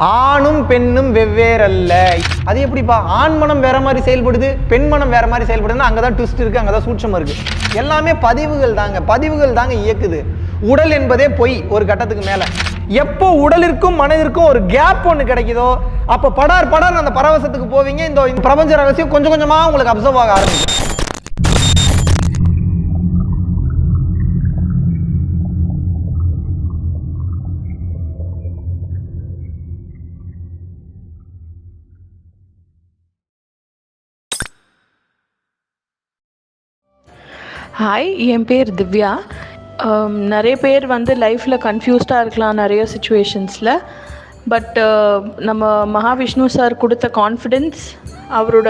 ஆணும் பெண்ணும் வெவ்வேறல்ல. அது எப்படிப்பா? ஆண் மனம் வேற மாதிரி செயல்படுது, பெண் மனம் வேற மாதிரி செயல்படுதுன்னா அங்கதான் ட்விஸ்ட் இருக்கு, அங்கதான் சூட்சம் இருக்கு. எல்லாமே பதிவுகள் தாங்க இயக்குது. உடல் என்பதே பொய் ஒரு கட்டத்துக்கு மேல. எப்போ உடலிற்கும் மனதிற்கும் ஒரு கேப் ஒன்று கிடைக்குதோ அப்போ படார் அந்த பரவசத்துக்கு போவீங்க. இந்த பிரபஞ்ச ரகசியம் கொஞ்சம் கொஞ்சமா உங்களுக்கு அப்சர்வ் ஆக ஆரம்பிக்கும். ஹாய், என் பேர் திவ்யா. நிறைய பேர் லைஃப்பில் கன்ஃபியூஸ்டாக இருக்கலாம் நிறைய சுச்சுவேஷன்ஸில். பட் நம்ம மகாவிஷ்ணு சார் கொடுத்த கான்ஃபிடென்ஸ், அவரோட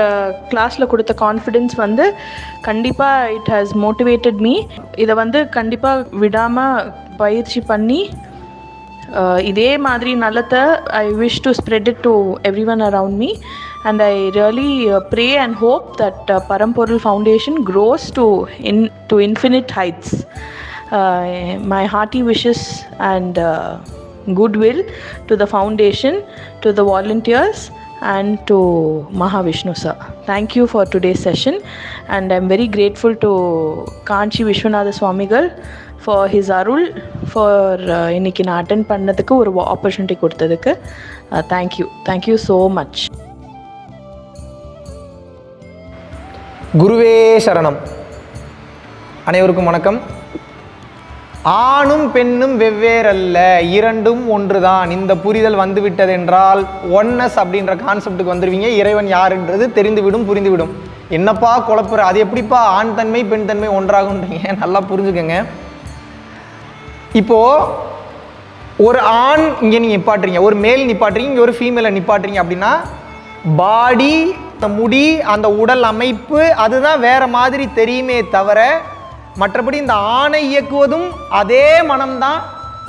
கிளாஸில் கொடுத்த கான்ஃபிடென்ஸ் கண்டிப்பாக இட் ஹாஸ் மோட்டிவேட்டட் மீ. இதை கண்டிப்பாக விடாமல் பயிற்சி பண்ணி இதே மாதிரி நல்லதை I wish to spread it to every one around me. And I really pray and hope that Paramporul Foundation grows to infinite heights. My hearty wishes and goodwill to the foundation, to the volunteers and to Mahavishnu sir. Thank you for today's session, and I'm very grateful to Kanchi Vishwanatha Swamigal for his arul, for இன்னைக்கு நான் attend பண்ணதுக்கு ஒரு opportunity கொடுத்ததுக்கு. Thank you so much. குருவே சரணம். அனைவருக்கும் வணக்கம். ஆணும் பெண்ணும் வெவ்வேறல்ல, இரண்டும் ஒன்றுதான். இந்த புரிதல் வந்துவிட்டது என்றால் ஒன்னஸ் அப்படின்ற கான்செப்டுக்கு வந்துடுவீங்க. இறைவன் யாருன்றது தெரிந்துவிடும், புரிந்துவிடும். என்னப்பா குழப்புற, அது எப்படிப்பா ஆண் தன்மை பெண் தன்மை ஒன்றாகுன்றீங்க? நல்லா புரிஞ்சுக்கங்க. இப்போ ஒரு ஆண் இங்கே நீங்கள் நிப்பாட்டுறீங்க, ஒரு மேல் நிப்பாட்டுறீங்க, இங்கே ஒரு ஃபீமேலை நிப்பாட்டுறீங்க அப்படின்னா பாடி, முடி, அந்த உடல் அமைப்பு அதுதான் வேற மாதிரி தெரியுமே தவிர மற்றபடி இந்த ஆணை இயக்குவதும் அதே மனம்தான்,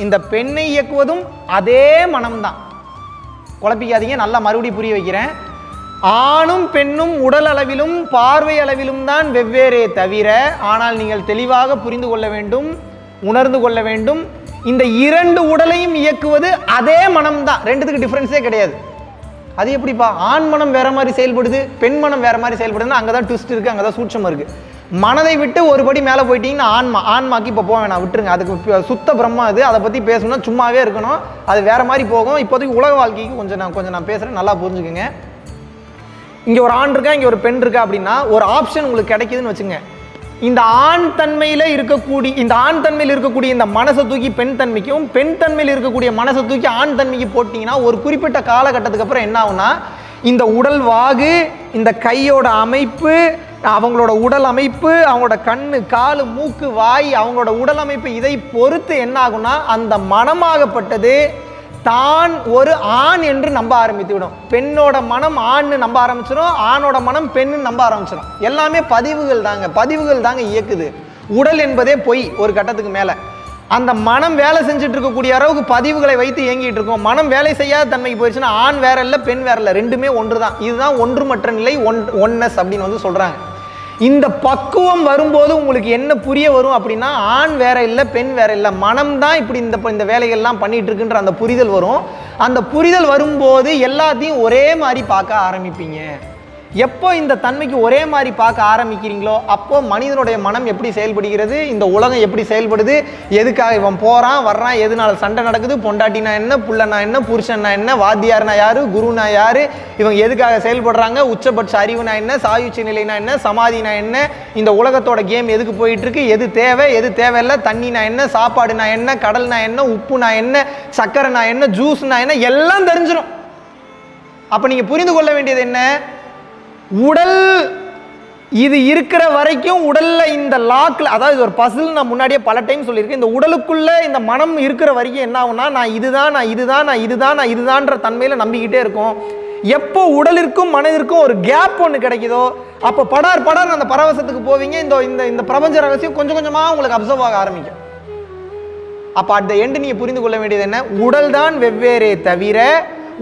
இந்த பெண்ணை இயக்குவதும் அதே மனம்தான். குழப்பிக்காதீங்க, நல்லா மறுபடியும் புரிய வைக்கிறேன். ஆணும் பெண்ணும் உடல் அளவிலும் பார்வை அளவிலும் தான் வெவ்வேறே தவிர, ஆனால் நீங்கள் தெளிவாக புரிந்து கொள்ள வேண்டும், உணர்ந்து கொள்ள வேண்டும், இந்த இரண்டு உடலையும் இயக்குவது அதே மனம்தான். ரெண்டுத்துக்கு டிஃப்ரென்ஸே கிடையாது. அது எப்படிப்பா? ஆண் மனம் வேற மாதிரி செயல்படுது, பெண் மனம் வேற மாதிரி செயல்படுதுன்னா அங்கதான் ட்விஸ்ட் இருக்கு, அங்கதான் சூட்சம் இருக்கு. மனதை விட்டு ஒரு படி மேலே போயிட்டீங்கன்னா ஆன்மாக்கு இப்போ போக வேணாம், விட்டுருங்க. அதுக்கு சுத்த பிரம்மா அது. அதை பற்றி பேசணும்னா சும்மாவே இருக்கணும், அது வேற மாதிரி போகும். இப்போதைக்கு உலக வாழ்க்கைக்கு கொஞ்சம் நான் பேசுகிறேன், நல்லா புரிஞ்சுக்குங்க. இங்கே ஒரு ஆண் இருக்கா, இங்கே ஒரு பெண் இருக்கா அப்படின்னா ஒரு ஆப்ஷன் உங்களுக்கு கிடைக்குதுன்னு வச்சுங்க. இந்த ஆண் தன்மையில் இருக்கக்கூடிய இந்த மனசை தூக்கி பெண் தன்மைக்கும், பெண் தன்மையில் இருக்கக்கூடிய மனசை தூக்கி ஆண் தன்மைக்கு போட்டிங்கன்னா ஒரு குறிப்பிட்ட காலகட்டத்துக்கு அப்புறம் என்ன ஆகுனா, இந்த உடல் வாகு, இந்த கையோட அமைப்பு, அவங்களோட உடல் அமைப்பு, அவங்களோட கண்ணு, காலு, மூக்கு, வாய், அவங்களோட உடல் அமைப்பு, இதை பொறுத்து என்ன ஆகுனா அந்த மனமாகப்பட்டது தான் ஒரு ஆண் என்று நம்ப ஆரம்பித்து விடும். பெண்ணோட மனம் ஆண் நம்ப ஆரம்பிச்சிடும், ஆணோட மனம் பெண்ணு நம்ப ஆரம்பிச்சிடும். எல்லாமே பதிவுகள் தாங்க இயக்குது. உடல் என்பதே பொய் ஒரு கட்டத்துக்கு மேல. அந்த மனம் வேலை செஞ்சுட்டு இருக்கக்கூடிய அளவுக்கு பதிவுகளை வைத்து இயங்கிட்டு இருக்கும். மனம் வேலை செய்யாத தன்மைக்கு போயிடுச்சுன்னா ஆண் வேற இல்லை, பெண் வேற இல்லை, ரெண்டுமே ஒன்று தான். இதுதான் ஒன்றுமற்ற நிலை, ஒன்னஸ் அப்படின்னு சொல்றாங்க. இந்த பக்குவம் வரும்போது உங்களுக்கு என்ன புரிய வரும் அப்படின்னா, ஆண் வேற இல்லை, பெண் வேற இல்லை, மனம் தான் இப்படி இந்த வேலைகள்லாம் பண்ணிட்டு இருக்குன்ற அந்த புரிதல் வரும். அந்த புரிதல் வரும்போது எல்லாத்தையும் ஒரே மாதிரி பார்க்க ஆரம்பிப்பீங்க. எப்போ இந்த தன்மைக்கு ஒரே மாதிரி பார்க்க ஆரம்பிக்கிறீங்களோ அப்போ மனிதனுடைய மனம் எப்படி செயல்படுகிறது, இந்த உலகம் எப்படி செயல்படுது, எதுக்காக இவன் போறான் வர்றான், எதனால சண்டை நடக்குது, பொண்டாட்டினா என்ன, புள்ளனா என்ன, புருஷன்னா என்ன, வாத்தியார்னா யாரு, குருனா யாரு, இவங்க எதுக்காக செயல்படுறாங்க, உச்சபட்ச அறிவுனா என்ன, சாயுச்சி நிலைனா என்ன, சமாதினா என்ன, இந்த உலகத்தோட கேம் எதுக்கு போயிட்டு இருக்கு, எது தேவை எது தேவையில்லை, தண்ணினா என்ன, சாப்பாடுனா என்ன, கடல்னா என்ன, உப்புனா என்ன, சக்கரைனா என்ன, ஜூஸ்னா என்ன, எல்லாம் தெரிஞ்சிடும். அப்ப நீங்க புரிந்து கொள்ள வேண்டியது என்ன, உடல் இது இருக்கிற வரைக்கும் உடல்ல இந்த லாக்ல, அதாவது ஒரு பசில் நான் முன்னாடியே பல டைம் சொல்லியிருக்கேன், இந்த உடலுக்குள்ள இந்த மனம் இருக்கிற வரைக்கும் என்ன ஆகும்னா நான் இதுதான்ற தன்மையில நம்பிக்கிட்டே இருக்கும். எப்போ உடலிற்கும் மனதிற்கும் ஒரு கேப் ஒன்று கிடைக்குதோ அப்போ படார் அந்த பரவசத்துக்கு போவீங்க. இந்த பிரபஞ்ச ரகசியம் கொஞ்சம் கொஞ்சமா உங்களுக்கு அப்சர்வ் ஆக ஆரம்பிக்கும். அப்ப அட் த எண்ட் நீங்க புரிந்து கொள்ள வேண்டியது என்ன, உடல் தான் வெவ்வேறே தவிர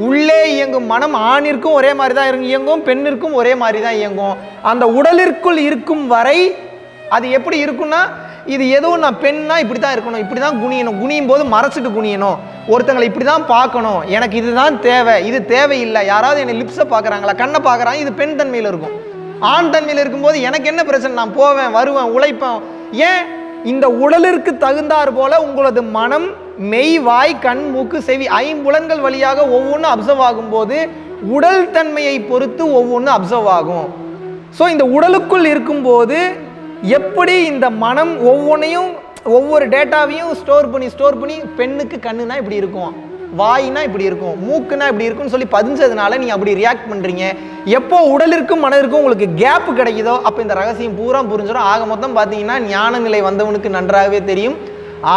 உள்ளே இயங்கும் மனம் ஆணிற்கும் ஒரே மாதிரி தான் இயங்கும், பெண்ணிற்கும் ஒரே மாதிரி தான் இயங்கும். அந்த உடலிற்குள் இருக்கும் வரை அது எப்படி இருக்குன்னா, இது ஏதோ நான் பெண்ணா இப்படி தான் இருக்கணும், இப்படி தான் குனியணும், குனியும் போது மறைச்சிட்டு குனியணும், ஒருத்தங்களை இப்படி தான் பார்க்கணும், எனக்கு இதுதான் தேவை, இது தேவையில்லை, யாராவது என்னை லிப்ஸை பார்க்குறாங்களா, கண்ணை பார்க்குறாங்க, இது பெண் தன்மையில் இருக்கும். ஆண் தன்மையில் இருக்கும்போது எனக்கு என்ன பிரச்சனை, நான் போவேன் வருவேன் உழைப்பேன். ஏன் இந்த உடலிற்கு தகுந்தாற் போல உங்களது மனம், மெய், வாய், கண், மூக்கு, செவி, ஐம்புலன்கள் வழியாக ஒவ்வொன்றும் அப்சர்வ் ஆகும்போது உடல் தன்மையை பொறுத்து ஒவ்வொன்றும் அப்சர்வ் ஆகும். ஸோ இந்த உடலுக்குள் இருக்கும்போது எப்படி இந்த மனம் ஒவ்வொன்றையும் ஒவ்வொரு டேட்டாவையும் ஸ்டோர் பண்ணி பெண்ணுக்கு கண்ணுனா இப்படி இருக்கும், வாயினா இப்படி இருக்கும், மூக்குனா இப்படி இருக்கும்னு சொல்லி பதிஞ்சதுனால நீ அப்படி ரியாக்ட் பண்ணுறீங்க. எப்போ உடலிற்கும் மனதிற்கும் உங்களுக்கு கேப் கிடைக்குதோ அப்போ இந்த ரகசியம் பூரா புரிஞ்சிடும். ஆக மொத்தம் பார்த்தீங்கன்னா ஞான நிலை வந்தவனுக்கு நன்றாகவே தெரியும்,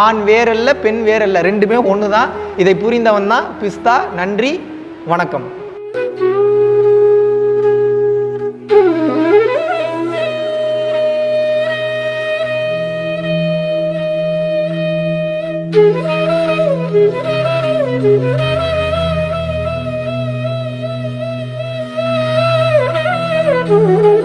ஆண் வேறல்ல பெண் வேறல்ல, ரெண்டுமே ஒன்று தான். இதை புரிந்தவன் தான் பிஸ்தா. நன்றி, வணக்கம். Thank you.